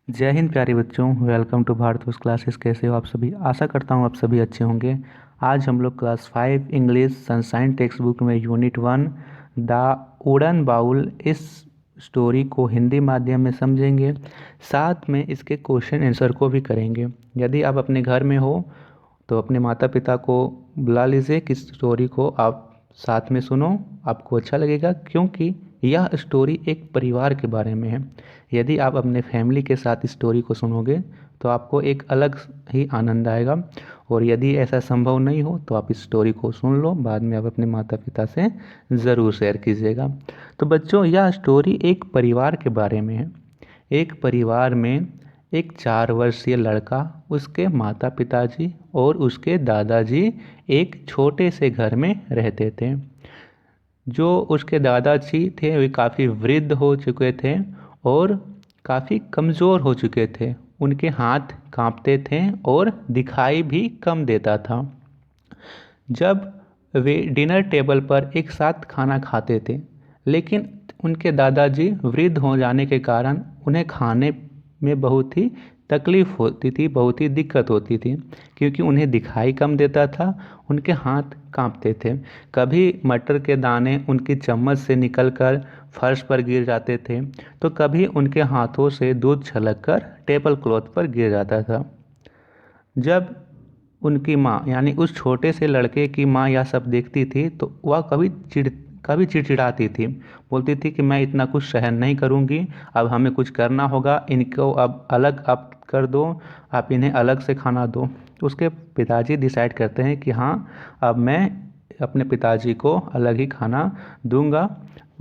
जय हिंद प्यारे बच्चों। Welcome to Bharatosh classes. कैसे हो आप सभी? आशा करता हूँ आप सभी अच्छे होंगे। आज हम लोग class 5 English sunshine text book में यूनिट 1 द वुडन बाउल इस स्टोरी को हिंदी माध्यम में समझेंगे, साथ में इसके क्वेश्चन आंसर को भी करेंगे। यदि आप अपने घर में हो तो अपने माता पिता को बुला लीजिए कि स्टोरी को आप साथ में सुनो, आपको अच्छा लगेगा, क्योंकि यह स्टोरी एक परिवार के बारे में है। यदि आप अपने फैमिली के साथ स्टोरी को सुनोगे तो आपको एक अलग ही आनंद आएगा, और यदि ऐसा संभव नहीं हो तो आप इस स्टोरी को सुन लो, बाद में आप अपने माता पिता से ज़रूर शेयर कीजिएगा। तो बच्चों, यह स्टोरी एक परिवार के बारे में है। एक परिवार में एक 4 वर्षीय लड़का, उसके माता पिताजी और उसके दादाजी एक छोटे से घर में रहते थे। जो उसके दादाजी थे वे काफ़ी वृद्ध हो चुके थे और काफ़ी कमज़ोर हो चुके थे। उनके हाथ कांपते थे और दिखाई भी कम देता था। जब वे डिनर टेबल पर एक साथ खाना खाते थे, लेकिन उनके दादाजी वृद्ध हो जाने के कारण उन्हें खाने में बहुत ही तकलीफ़ होती थी, बहुत ही दिक्कत होती थी, क्योंकि उन्हें दिखाई कम देता था, उनके हाथ कांपते थे। कभी मटर के दाने उनकी चम्मच से निकलकर फर्श पर गिर जाते थे, तो कभी उनके हाथों से दूध छलककर टेबल क्लॉथ पर गिर जाता था। जब उनकी माँ यानी उस छोटे से लड़के की माँ यह सब देखती थी तो वह कभी चिड़चिड़ाती थी, बोलती थी कि मैं इतना कुछ सहन नहीं करूँगी, अब हमें कुछ करना होगा, इनको अब अलग आप कर दो, आप इन्हें अलग से खाना दो। उसके पिताजी डिसाइड करते हैं कि हाँ, अब मैं अपने पिताजी को अलग ही खाना दूंगा।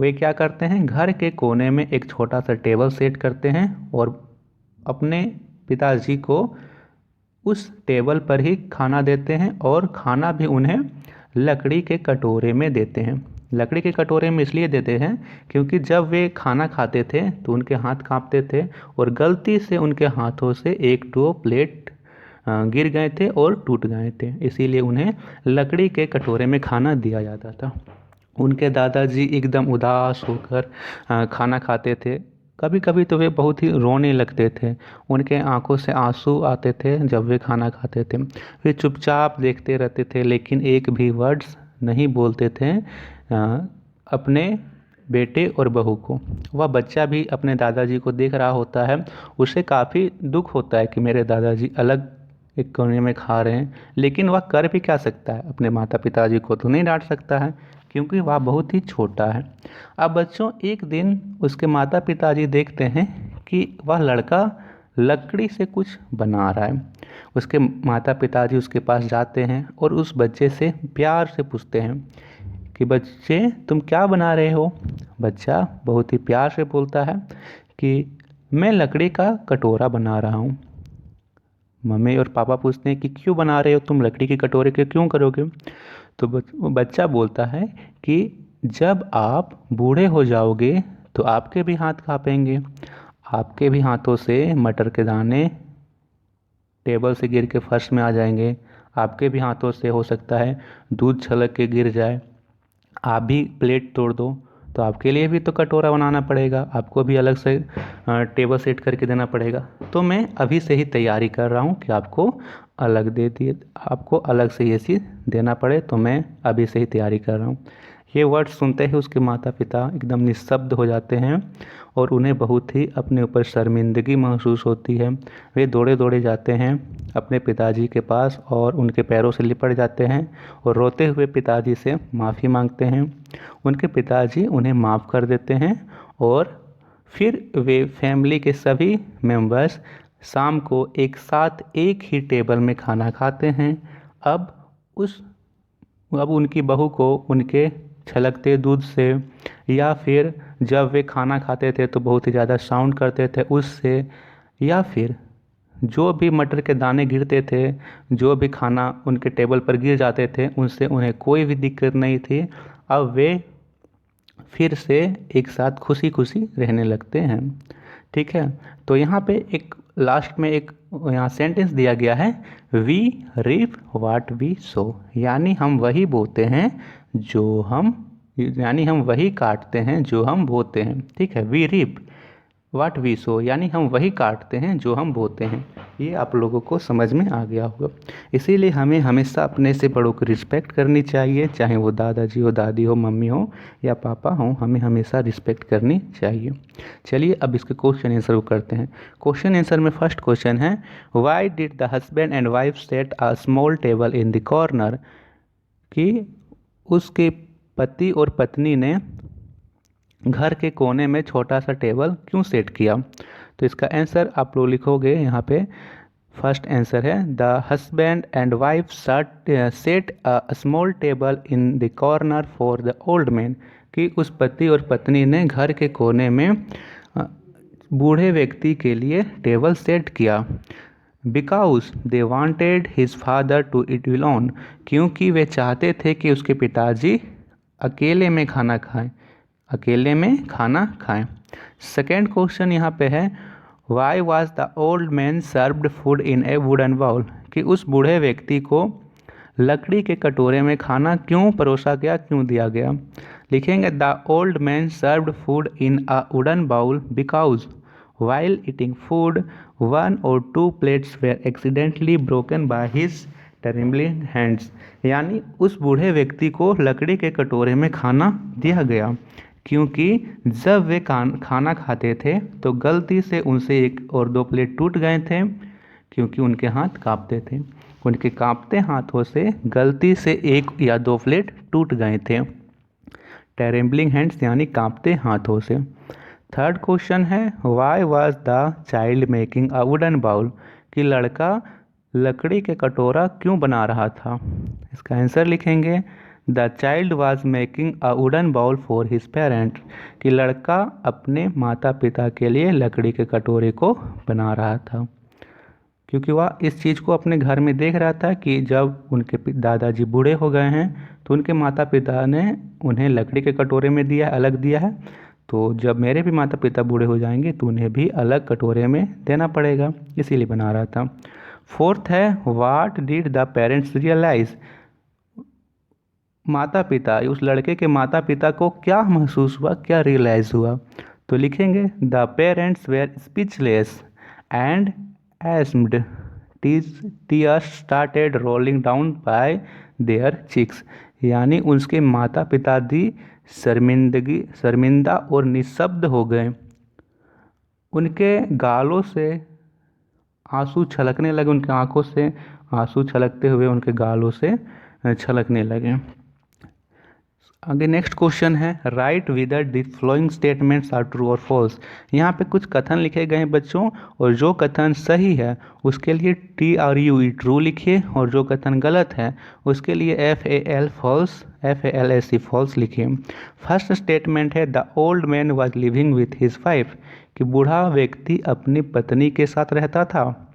वे क्या करते हैं, घर के कोने में एक छोटा सा टेबल सेट करते हैं और अपने पिताजी को उस टेबल पर ही खाना देते हैं, और खाना भी उन्हें लकड़ी के कटोरे में देते हैं। लकड़ी के कटोरे में इसलिए देते हैं क्योंकि जब वे खाना खाते थे तो उनके हाथ कांपते थे, और गलती से उनके हाथों से एक दो प्लेट गिर गए थे और टूट गए थे, इसीलिए उन्हें लकड़ी के कटोरे में खाना दिया जाता था। उनके दादाजी एकदम उदास होकर खाना खाते थे। कभी कभी तो वे बहुत ही रोने लगते थे, उनके आंखों से आंसू आते थे जब वे खाना खाते थे। वे चुपचाप देखते रहते थे, लेकिन एक भी वर्ड्स नहीं बोलते थे अपने बेटे और बहू को। वह बच्चा भी अपने दादाजी को देख रहा होता है, उसे काफ़ी दुख होता है कि मेरे दादाजी अलग एक कोने में खा रहे हैं, लेकिन वह कर भी क्या सकता है, अपने माता पिताजी को तो नहीं डांट सकता है, क्योंकि वह बहुत ही छोटा है। अब बच्चों, एक दिन उसके माता पिताजी देखते हैं कि वह लड़का लकड़ी से कुछ बना रहा है। उसके माता पिताजी उसके पास जाते हैं और उस बच्चे से प्यार से पूछते हैं कि बच्चे, तुम क्या बना रहे हो? बच्चा बहुत ही प्यार से बोलता है कि मैं लकड़ी का कटोरा बना रहा हूँ। मम्मी और पापा पूछते हैं कि क्यों बना रहे हो तुम, लकड़ी के कटोरे के क्यों करोगे? तो बच्चा बोलता है कि जब आप बूढ़े हो जाओगे तो आपके भी हाथ कांपेंगे, आपके भी हाथों से मटर के दाने टेबल से गिर के फर्श में आ जाएंगे, आपके भी हाथों से हो सकता है दूध छलक के गिर जाए, आप भी प्लेट तोड़ दो तो आपके लिए भी तो कटोरा बनाना पड़ेगा, आपको भी अलग से टेबल सेट करके देना पड़ेगा। तो मैं अभी से ही तैयारी कर रहा हूँ कि आपको अलग दे दिए, आपको अलग से ये चीज़ देना पड़े, तो मैं अभी से ही तैयारी कर रहा हूँ। ये वर्ड सुनते ही उसके माता पिता एकदम निस्तब्ध हो जाते हैं और उन्हें बहुत ही अपने ऊपर शर्मिंदगी महसूस होती है। वे दौड़े दौड़े जाते हैं अपने पिताजी के पास और उनके पैरों से लिपट जाते हैं और रोते हुए पिताजी से माफ़ी मांगते हैं। उनके पिताजी उन्हें माफ़ कर देते हैं और फिर वे फैमिली के सभी मेंबर्स शाम को एक साथ एक ही टेबल में खाना खाते हैं। अब उस अब उनकी बहू को उनके छलकते दूध से, या फिर जब वे खाना खाते थे तो बहुत ही ज़्यादा साउंड करते थे उससे, या फिर जो भी मटर के दाने गिरते थे, जो भी खाना उनके टेबल पर गिर जाते थे, उनसे उन्हें कोई भी दिक्कत नहीं थी। अब वे फिर से एक साथ खुशी खुशी रहने लगते हैं। ठीक है, तो यहाँ पे एक लास्ट में एक यहाँ सेंटेंस दिया गया है, वी रीप वाट वी सो, यानी हम वही बोते हैं जो हम वही काटते हैं जो हम बोते हैं। ठीक है, वी रीप व्हाट वी सो, यानी हम वही काटते हैं जो हम बोते हैं। ये आप लोगों को समझ में आ गया होगा। इसीलिए हमें हमेशा अपने से बड़ों की रिस्पेक्ट करनी चाहिए, चाहे वो दादाजी हो, दादी हो, मम्मी हो या पापा हो, हमें हमेशा रिस्पेक्ट करनी चाहिए। चलिए अब इसके क्वेश्चन आंसर करते हैं। क्वेश्चन आंसर में फर्स्ट क्वेश्चन है, why did the husband and wife set a small table in the corner, कि उसके पति और पत्नी ने घर के कोने में छोटा सा टेबल क्यों सेट किया। तो इसका आंसर आप लोग लिखोगे यहाँ पे। फर्स्ट आंसर है, the husband and wife set a small table in the corner for the old man, कि उस पति और पत्नी ने घर के कोने में बूढ़े व्यक्ति के लिए टेबल सेट किया। Because they wanted his father to eat alone, क्योंकि वे चाहते थे कि उसके पिताजी अकेले में खाना खाएं, अकेले में खाना खाएं। सेकेंड क्वेश्चन यहाँ पे है, why was the old man served food in a wooden bowl, कि उस बूढ़े व्यक्ति को लकड़ी के कटोरे में खाना क्यों परोसा गया, क्यों दिया गया। लिखेंगे, the old man served food in a wooden bowl because while eating food, one or two plates were accidentally broken by his trembling hands, यानी उस बूढ़े व्यक्ति को लकड़ी के कटोरे में खाना दिया गया क्योंकि जब वे खाना खाते थे तो गलती से उनसे एक और दो प्लेट टूट गए थे, क्योंकि उनके हाथ कांपते थे। उनके कांपते हाथों से गलती से एक या दो प्लेट टूट गए थे। ट्रेम्बलिंग हैंड्स यानी कांपते हाथों से। थर्ड क्वेश्चन है, why was the child making a wooden bowl, कि लड़का लकड़ी के कटोरा क्यों बना रहा था। इसका आंसर लिखेंगे, the child was making a wooden bowl for his parents, कि लड़का अपने माता पिता के लिए लकड़ी के कटोरे को बना रहा था, क्योंकि वह इस चीज़ को अपने घर में देख रहा था कि जब उनके दादाजी बूढ़े हो गए हैं तो उनके माता पिता ने उन्हें लकड़ी के कटोरे में दिया, अलग दिया है, तो जब मेरे भी माता पिता बूढ़े हो जाएंगे तो उन्हें भी अलग कटोरे में देना पड़ेगा, इसीलिए बना रहा था। फोर्थ है, what did the parents realise, माता पिता, उस लड़के के माता पिता को क्या महसूस हुआ, क्या रियलाइज हुआ। तो लिखेंगे, the parents were speechless and एस्म्ड, tears started rolling down by their cheeks, यानी उसके माता पिता भी शर्मिंदा और निशब्द हो गए, उनके गालों से आंसू छलकने लगे, उनकी आंखों से आंसू छलकते हुए उनके गालों से छलकने लगे। आगे नेक्स्ट क्वेश्चन है, right whether the following statements are true or false, यहाँ पे कुछ कथन लिखे गए हैं बच्चों, और जो कथन सही है उसके लिए TRUE ट्रू लिखिए, और जो कथन गलत है उसके लिए FALSE फॉल्स लिखिए। फर्स्ट स्टेटमेंट है, the old man was living with his wife, कि बूढ़ा व्यक्ति अपनी पत्नी के साथ रहता था।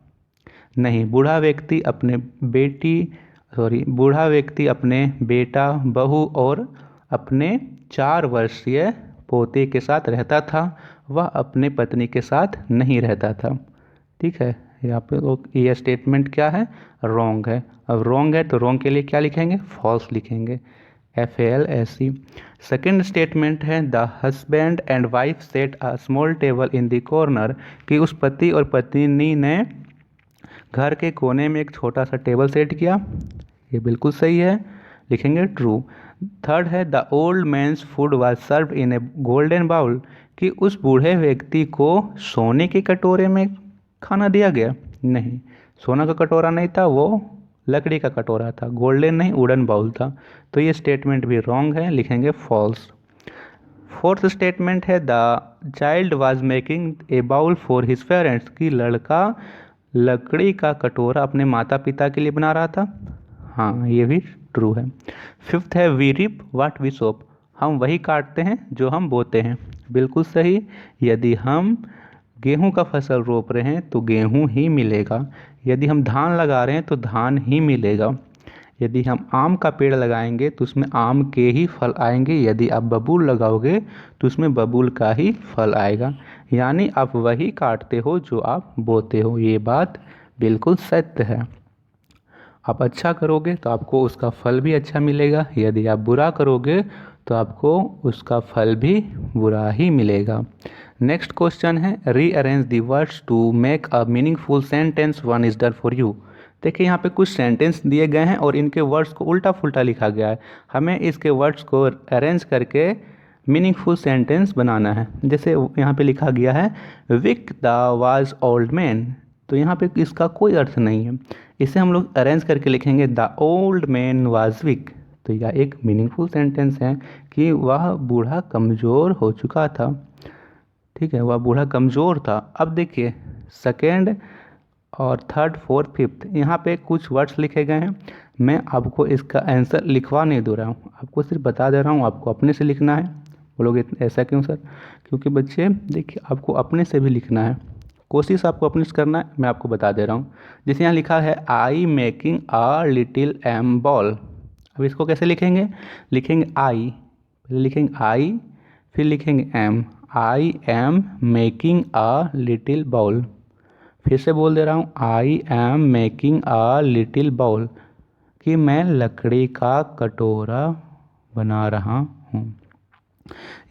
नहीं, बूढ़ा व्यक्ति अपने बेटा, बहू और अपने 4 वर्षीय पोते के साथ रहता था, वह अपने पत्नी के साथ नहीं रहता था। ठीक है, यहाँ पे ये स्टेटमेंट क्या है, रॉन्ग है। अब रॉन्ग है तो रॉन्ग के लिए क्या लिखेंगे, फॉल्स लिखेंगे, FALSE। सेकेंड स्टेटमेंट है, the husband and wife set a small table in the corner, कि उस पति और पत्नी ने घर के कोने में एक छोटा सा टेबल सेट किया, ये बिल्कुल सही है, लिखेंगे ट्रू। थर्ड है, the old man's food was served in a golden bowl, कि उस बूढ़े व्यक्ति को सोने के कटोरे में खाना दिया गया। नहीं, सोना का कटोरा नहीं था, वो लकड़ी का कटोरा था, गोल्डन नहीं वुडन बाउल था, तो ये स्टेटमेंट भी रॉन्ग है, लिखेंगे फॉल्स। फोर्थ स्टेटमेंट है, the child was making a bowl for his parents, कि लड़का लकड़ी का कटोरा अपने माता पिता के लिए बना रहा था। हाँ, ये भी ट्रू है। फिफ्थ है, we reap what we sow, हम वही काटते हैं जो हम बोते हैं, बिल्कुल सही। यदि हम गेहूं का फसल रोप रहे हैं तो गेहूं ही मिलेगा, यदि हम धान लगा रहे हैं तो धान ही मिलेगा, यदि हम आम का पेड़ लगाएंगे तो उसमें आम के ही फल आएंगे, यदि आप बबूल लगाओगे तो उसमें बबूल का ही फल आएगा, यानी आप वही काटते हो जो आप बोते हो, ये बात बिल्कुल सत्य है। आप अच्छा करोगे तो आपको उसका फल भी अच्छा मिलेगा, यदि आप बुरा करोगे तो आपको उसका फल भी बुरा ही मिलेगा। नेक्स्ट क्वेश्चन है rearrange the words to make a meaningful sentence, one is done for you. देखिए यहाँ पे कुछ सेंटेंस दिए गए हैं और इनके वर्ड्स को उल्टा फुल्टा लिखा गया है। हमें इसके वर्ड्स को अरेंज करके मीनिंगफुल सेंटेंस बनाना है। जैसे यहाँ पे लिखा गया है weak the was old man, तो यहाँ पे इसका कोई अर्थ नहीं है। इसे हम लोग अरेंज करके लिखेंगे the old man was Wick, तो यह एक मीनिंगफुल सेंटेंस है कि वह बूढ़ा कमज़ोर हो चुका था। ठीक है, वह बूढ़ा कमज़ोर था। अब देखिए सेकेंड और थर्ड फोर्थ फिफ्थ यहाँ पे कुछ वर्ड्स लिखे गए हैं। मैं आपको इसका आंसर लिखवा नहीं दे रहा हूँ, आपको सिर्फ बता दे रहा हूँ, आपको अपने से लिखना है। बोलोगे ऐसा क्यों सर? क्योंकि बच्चे देखिए आपको अपने से भी लिखना है, कोशिश आपको अपने से करना है। मैं आपको बता दे रहा हूँ। जैसे यहाँ लिखा है I making a little am ball. अब इसको कैसे लिखेंगे? लिखेंगे आई, पहले लिखेंगे आई, फिर लिखेंगे am. I am making a little ball. फिर से बोल दे रहा हूँ I am making a little ball, कि मैं लकड़ी का कटोरा बना रहा हूँ।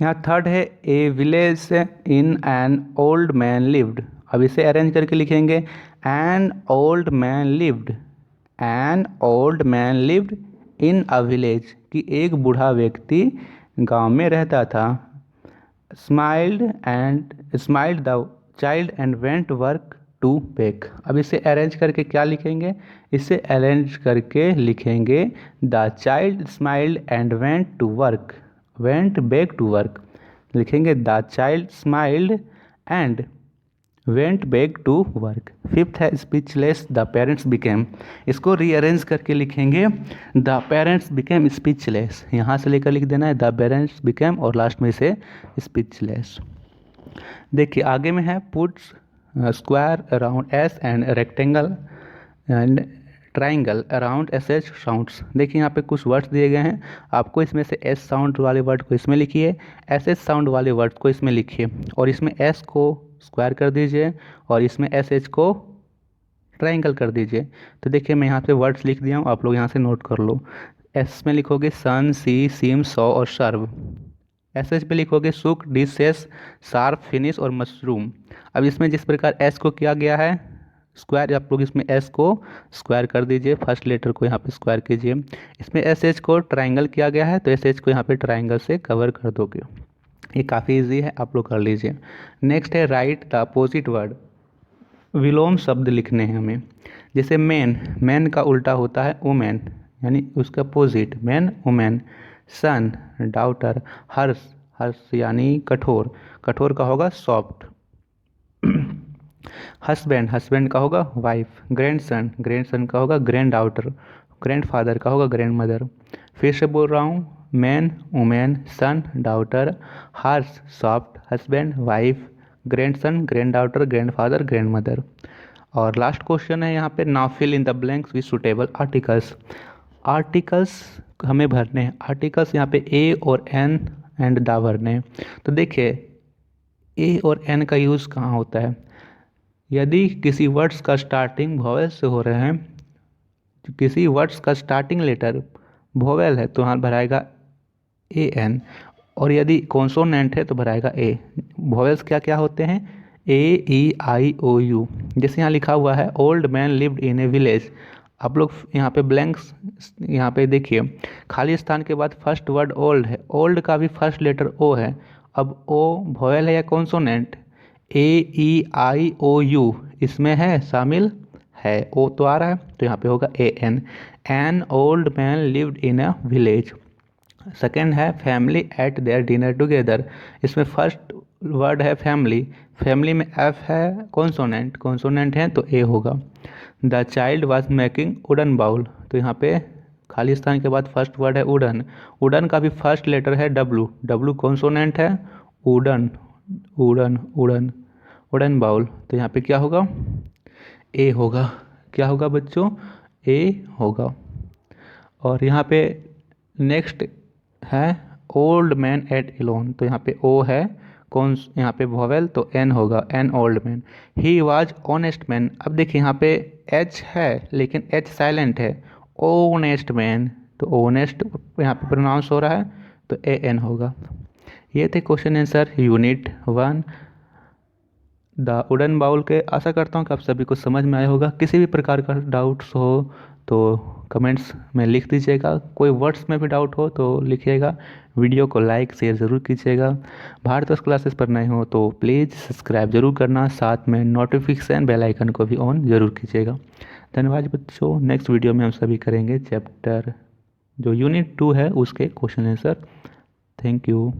यहाँ थर्ड है a village in an old man lived. अब इसे अरेंज करके लिखेंगे an old man lived, an old man lived in a village, कि एक बूढ़ा व्यक्ति गांव में रहता था। Smiled the child and went work to bake. अब इसे अरेंज करके क्या लिखेंगे? इसे अरेंज करके लिखेंगे the child smiled and went to work, went back to work. लिखेंगे the child smiled and went back to work. Fifth है स्पीचलेस द पेरेंट्स बिकेम। इसको रीअरेंज करके लिखेंगे द पेरेंट्स बिकेम स्पीचलेस। यहाँ से लेकर लिख देना है द पेरेंट्स बिकेम और लास्ट में से स्पीचलेस। देखिए आगे में है puts square around S and rectangle and triangle around S H sounds. देखिए यहाँ पे कुछ वर्ड्स दिए गए हैं, आपको इसमें से एस साउंड वाले वर्ड को इसमें लिखिए, एस एच साउंड वाले वर्ड को इसमें लिखिए, और इसमें एस को स्क्वायर कर दीजिए और इसमें एस एच को ट्राइंगल कर दीजिए। तो देखिए मैं यहाँ पे वर्ड्स लिख दिया हूँ, आप लोग यहाँ से नोट कर लो। एस में लिखोगे सन, सी, सिम, सॉ और सर्व। एस एच पे लिखोगे सुक, डिशेस, शार्प, फिनिश और मशरूम। अब इसमें जिस प्रकार एस को किया गया है स्क्वायर, आप लोग इसमें एस को स्क्वायर कर दीजिए, फर्स्ट लेटर को यहाँ पे स्क्वायर कीजिए। इसमें एस एच को ट्राइंगल किया गया है तो एस एच को यहाँ पे ट्राइंगल से कवर कर दोगे। ये काफ़ी इजी है, आप लोग कर लीजिए। नेक्स्ट है राइट द अपोजिट वर्ड। विलोम शब्द लिखने हैं हमें। जैसे मैन, मैन का उल्टा होता है वुमेन, यानी उसका opposite man women. Son daughter, हर्ष, हर्ष यानी कठोर, कठोर का होगा सॉफ्ट। हस्बैंड, हस्बैंड का होगा वाइफ। ग्रैंडसन, ग्रैंडसन का होगा ग्रैंड डाउटर। ग्रैंडफादर का होगा ग्रैंड मदर। फिर से बोल रहा हूँ मैन वुमेन, सन डाउटर, हर्ष सॉफ्ट, husband wife, grandson granddaughter, grandfather grandmother. और लास्ट क्वेश्चन है यहाँ पे now fill in the blanks with suitable articles. Articles हमें भरने हैं। आर्टिकल्स यहाँ पे ए और एन एंड द भरने हैं। तो देखिए ए और एन का यूज़ कहाँ होता है? यदि किसी वर्ड्स का स्टार्टिंग वॉवेल से हो रहे हैं, किसी वर्ड्स का स्टार्टिंग लेटर वॉवेल है तो यहाँ भराएगा ए एन, और यदि कॉन्सोनेंट है तो भराएगा ए। वॉवेल्स क्या क्या होते हैं? ए, ई, आई, ओ, यू। जैसे यहाँ लिखा हुआ है ओल्ड मैन लिव्ड इन ए विलेज। आप लोग यहाँ पे ब्लैंक्स यहाँ पे देखिए, खाली स्थान के बाद फर्स्ट वर्ड ओल्ड है, ओल्ड का भी फर्स्ट लेटर ओ है। अब ओ वॉवेल है या consonant? A, E, I, O, you इसमें है शामिल है, ओ तो आ रहा है तो यहाँ पे होगा a an. An old man lived in a village. Second है family ate their dinner together. इसमें फर्स्ट वर्ड है फैमिली, फैमिली में एफ है, कॉन्सोनेंट, कॉन्सोनेंट है तो ए होगा। The child was making wooden bowl, तो यहाँ पे खाली स्थान के बाद फर्स्ट वर्ड है वुडन, वुडन का भी फर्स्ट लेटर है डब्लू, डब्लू कॉन्सोनेंट है, wooden wooden wooden wooden bowl, तो यहाँ पे क्या होगा? ए होगा। क्या होगा बच्चों? ए होगा। और यहाँ पे नेक्स्ट है ओल्ड मैन एट एलोन, तो यहाँ पे ओ है, कौन यहाँ पे वॉवेल तो एन होगा, N old man. He was honest man. अब देखिए यहाँ पे एच है लेकिन एच साइलेंट है, ओनेस्ट मैन, तो ओनेस्ट यहाँ पे प्रोनाउंस हो रहा है तो AN होगा। ये थे question answer unit 1 the wooden bowl के। आशा करता हूँ कि आप सभी को समझ में आया होगा। किसी भी प्रकार का डाउट्स हो तो कमेंट्स में लिख दीजिएगा, कोई वर्ड्स में भी डाउट हो तो लिखिएगा। वीडियो को लाइक शेयर ज़रूर कीजिएगा। भारत क्लासेस पर नए हो तो प्लीज़ सब्सक्राइब जरूर करना, साथ में नोटिफिकेशन बेल आइकन को भी ऑन ज़रूर कीजिएगा। धन्यवाद बच्चों। नेक्स्ट वीडियो में हम सभी करेंगे चैप्टर जो यूनिट 2 है उसके क्वेश्चन आंसर। Thank you.